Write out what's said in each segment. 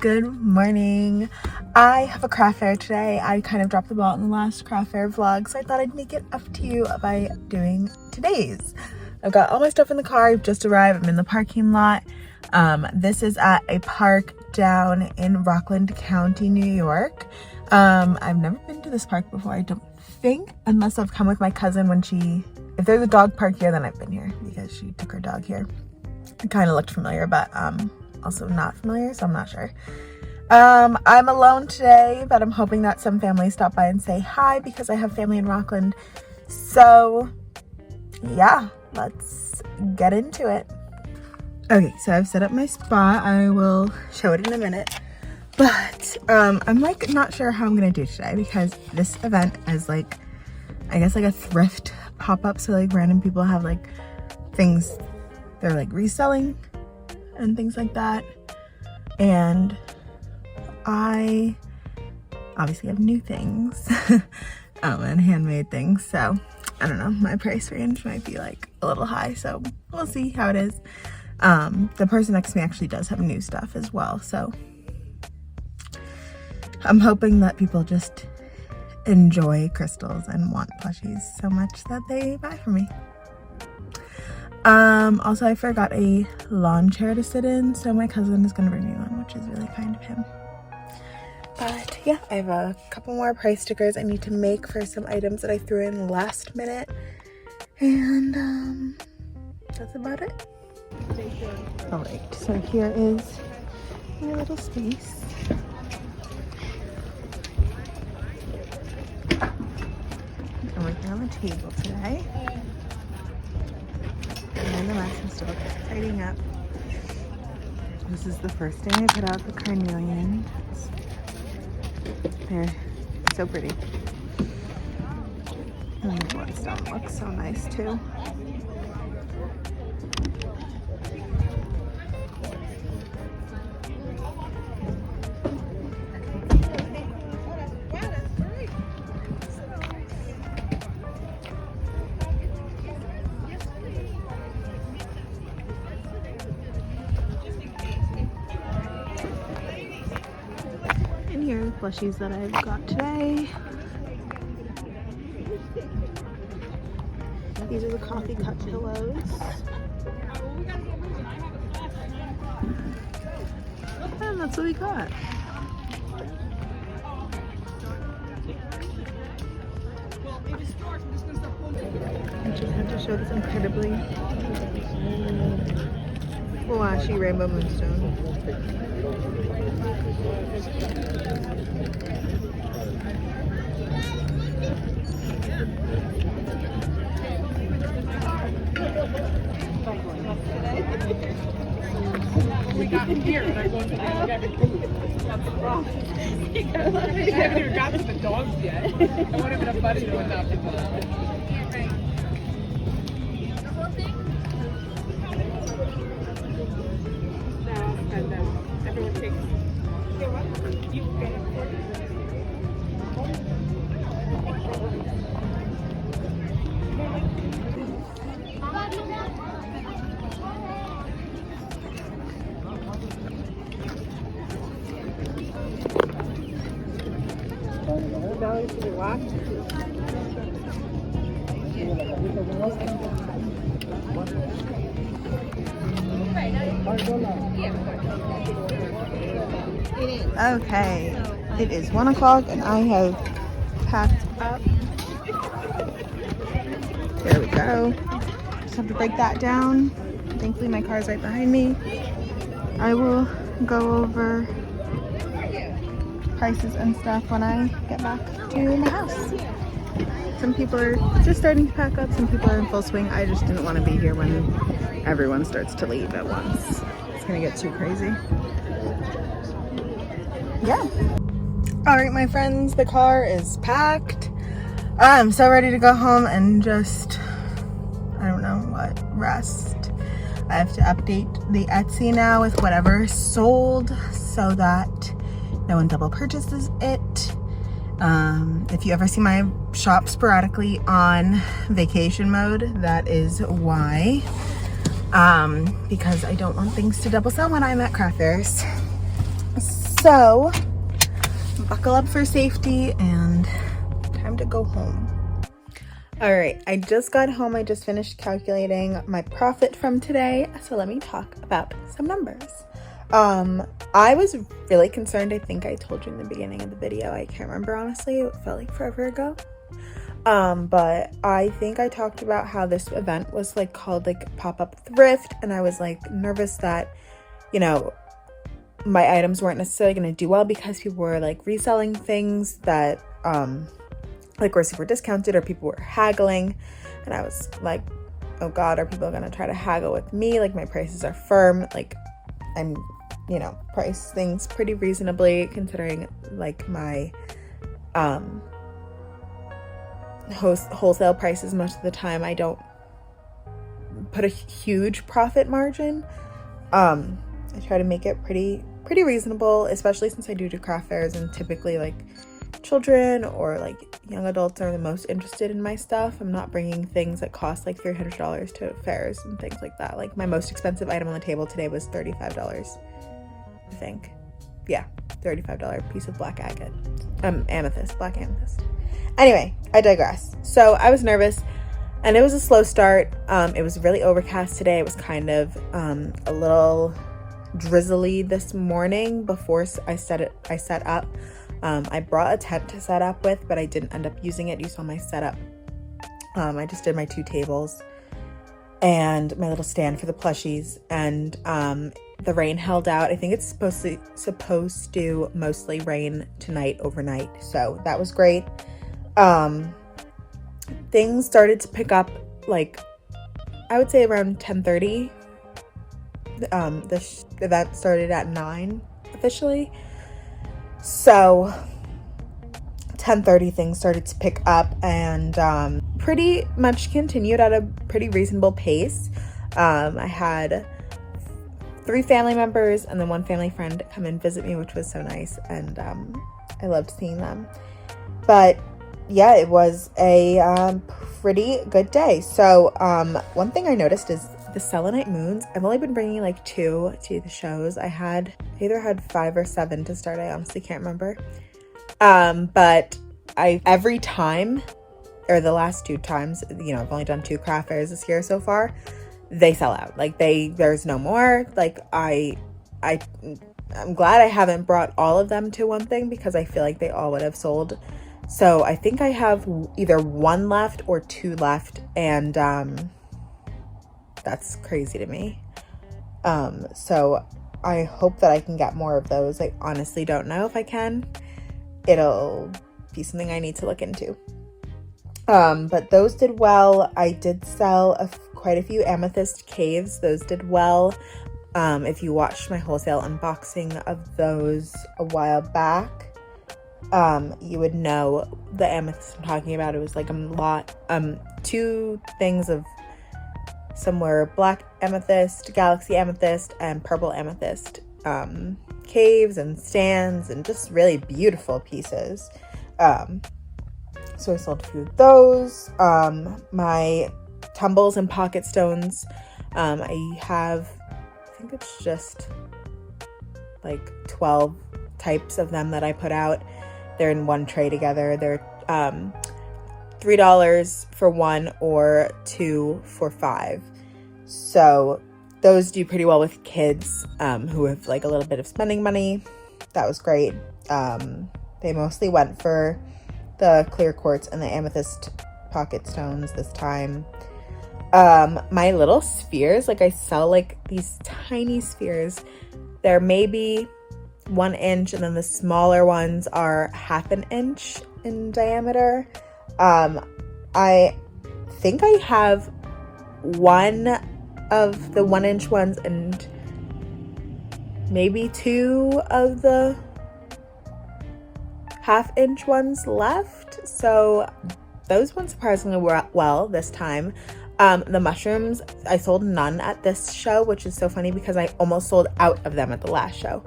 Good morning. I have a craft fair today. I kind of dropped the ball in the last craft fair vlog, so I thought I'd make it up to you by doing today's. I've got all my stuff in the car. I've just arrived. I'm in the parking lot. This is at a park down in Rockland County, New York. I've never been to this park before, I don't think, unless I've come with my cousin when if there's a dog park here, then I've been here because she took her dog here. It kind of looked familiar, but also not familiar, so I'm not sure. I'm alone today, but I'm hoping that some family stop by and say hi because I have family in Rockland. So yeah, let's get into it. Okay, so I've set up my spot. I will show it in a minute. But I'm like not sure how I'm gonna do today because this event is like, I guess like a thrift pop-up. So like random people have like things they're like reselling and things like that. And I obviously have new things and handmade things. So I don't know, my price range might be like a little high. So we'll see how it is. The person next to me actually does have new stuff as well. So I'm hoping that people just enjoy crystals and want plushies so much that they buy from me. Also I forgot a lawn chair to sit in, so my cousin is gonna bring me one, which is really kind of him. But yeah, I have a couple more price stickers I need to make for some items that I threw in last minute, and that's about it. All right, so here is my little space. I'm working on the table today. And the mess is still tidying up. This is the first day I put out the carnelians. They're so pretty. And the bloodstone looks so nice too. Here are the plushies that I've got today. These are the coffee cup pillows. And that's what we got. I just have to show this incredibly flashy rainbow moonstone. We got him here, and I want to make everything. That's the problem. We haven't even gotten to the dogs yet. I want him in a buddy to adopt him. Now, and then everyone takes. You get it for you. Okay, it is 1 o'clock and I have packed up. There we go. Just have to break that down. Thankfully my car is right behind me. I will go over prices and stuff when I get back to my house. Some people are just starting to pack up, some people are in full swing. I just didn't want to be here when everyone starts to leave at once. It's gonna get too crazy. Yeah. All right, my friends, the car is packed. I'm so ready to go home and just, I don't know what, rest. I have to update the Etsy now with whatever sold so that no one double purchases it. If you ever see my shop sporadically on vacation mode, that is why. Because I don't want things to double sell when I'm at craft fairs. So buckle up for safety and time to go home. All right, I just got home. I just finished calculating my profit from today. So let me talk about some numbers. I was really concerned. I think I told you in the beginning of the video. I can't remember, honestly. It felt like forever ago. But I think I talked about how this event was like called like pop-up thrift, and I was like nervous that, you know, my items weren't necessarily going to do well because people were like reselling things that like were super discounted, or people were haggling, and I was like, oh god, are people going to try to haggle with me? Like, my prices are firm. Like, I'm, you know, price things pretty reasonably considering like my wholesale prices. Most of the time I don't put a huge profit margin. I try to make it pretty reasonable, especially since I do craft fairs, and typically like children or like young adults are the most interested in my stuff. I'm not bringing things that cost like $300 to fairs and things like that. Like, my most expensive item on the table today was $35, I think. Yeah, $35 piece of black agate, black amethyst. Anyway, I digress. So I was nervous, and it was a slow start. It was really overcast today. It was kind of a little drizzly this morning before I set up. I brought a tent to set up with, but I didn't end up using it. You saw my setup. I just did my 2 tables and my little stand for the plushies, and the rain held out. I think it's supposed to mostly rain tonight overnight, so that was great. Things started to pick up, like, I would say around 10:30. This event started at 9 officially, so 10:30 things started to pick up, and pretty much continued at a pretty reasonable pace. I had 3 family members and then 1 family friend come and visit me, which was so nice, and I loved seeing them. But yeah, it was a pretty good day. So one thing I noticed is the selenite moons. I've only been bringing like 2 to the shows. I either had 5 or 7 to start. I honestly can't remember. But every time, or the last 2 times, you know, I've only done 2 craft fairs this year so far, they sell out. Like, there's no more. Like, I'm glad I haven't brought all of them to one thing, because I feel like they all would have sold. So I think I have either 1 left or 2 left, and that's crazy to me. So I hope that I can get more of those. I honestly don't know if I can. It'll be something I need to look into. But those did well. I did sell quite a few amethyst caves. Those did well. If you watched my wholesale unboxing of those a while back, you would know the amethyst I'm talking about. It was like a lot, 2 things of some were black amethyst, galaxy amethyst, and purple amethyst caves and stands, and just really beautiful pieces. So I sold a few of those. My tumbles and pocket stones, I think it's just like 12 types of them that I put out. They're in 1 tray together. They're $3 for 1 or 2 for 5. So those do pretty well with kids who have like a little bit of spending money. That was great. They mostly went for the clear quartz and the amethyst pocket stones this time. My little spheres, like, I sell like these tiny spheres. They're maybe 1 inch, and then the smaller ones are 1/2 inch in diameter. I think I have 1 of the 1 inch ones and maybe 2 of the 1/2 inch ones left. So those went surprisingly well this time. The mushrooms, I sold none at this show, which is so funny because I almost sold out of them at the last show.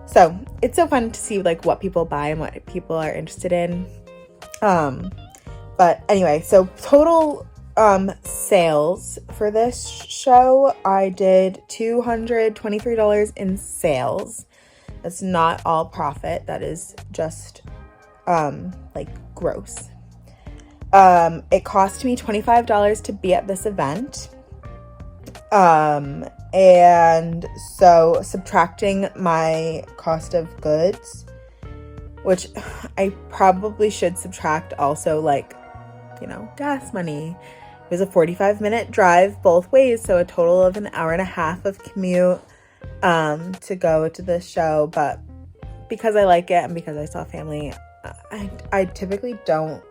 So it's so fun to see like what people buy and what people are interested in. But anyway, so total sales for this show, I did $223 in sales. That's not all profit. That is just like gross. It cost me $25 to be at this event. And so subtracting my cost of goods, which I probably should subtract also, like, you know, gas money. It was a 45-minute drive both ways, so a total of an hour and a half of commute to go to this show. But because I like it and because I saw family, I typically don't.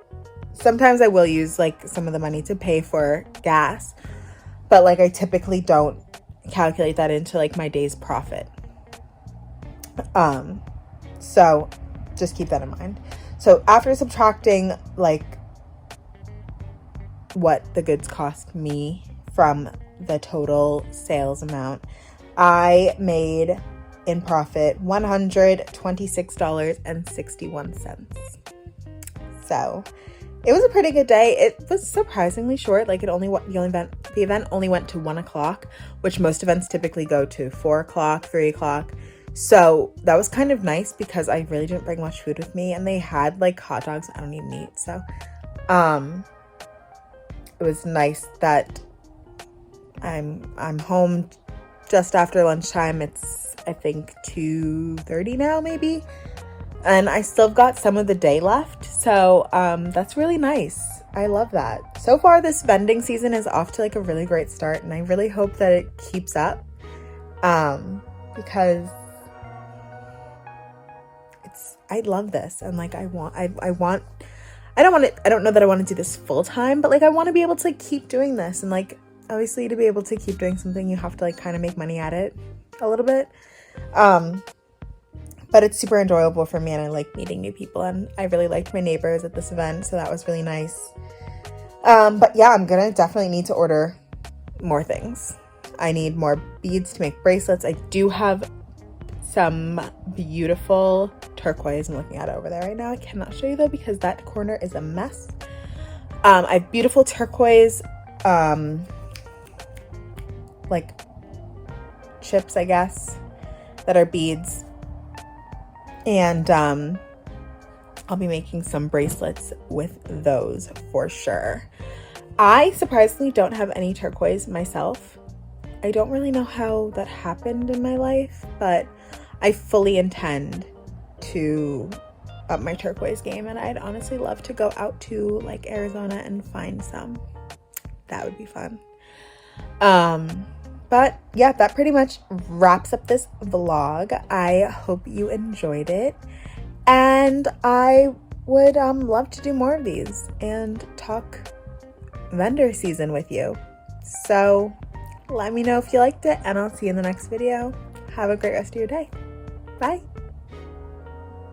Sometimes I will use like some of the money to pay for gas, but like I typically don't calculate that into like my day's profit. So just keep that in mind. So after subtracting like what the goods cost me from the total sales amount, I made in profit $126.61. So it was a pretty good day. It was surprisingly short. Like the event only went to 1 o'clock, which most events typically go to 4 o'clock, 3 o'clock. So that was kind of nice because I really didn't bring much food with me, and they had like hot dogs I don't even eat. So it was nice that I'm home just after lunchtime. It's I think 2:30 now maybe. And I still got some of the day left. So that's really nice. I love that. So far this vending season is off to like a really great start, and I really hope that it keeps up. Because I love this, and like I don't know that I want to do this full time, but like I want to be able to like keep doing this. And like obviously to be able to keep doing something, you have to like kind of make money at it a little bit. But it's super enjoyable for me, and I like meeting new people, and I really liked my neighbors at this event, so that was really nice. But yeah, I'm gonna definitely need to order more things. I need more beads to make bracelets. I do have some beautiful turquoise. I'm looking at it over there right now. I cannot show you though because that corner is a mess. I have beautiful turquoise like chips, I guess, that are beads. And I'll be making some bracelets with those for sure. I surprisingly don't have any turquoise myself. I don't really know how that happened in my life, but I fully intend to up my turquoise game, and I'd honestly love to go out to like Arizona and find some. That would be fun. But yeah, that pretty much wraps up this vlog. I hope you enjoyed it, and I would love to do more of these and talk vendor season with you. So let me know if you liked it, and I'll see you in the next video. Have a great rest of your day. Bye.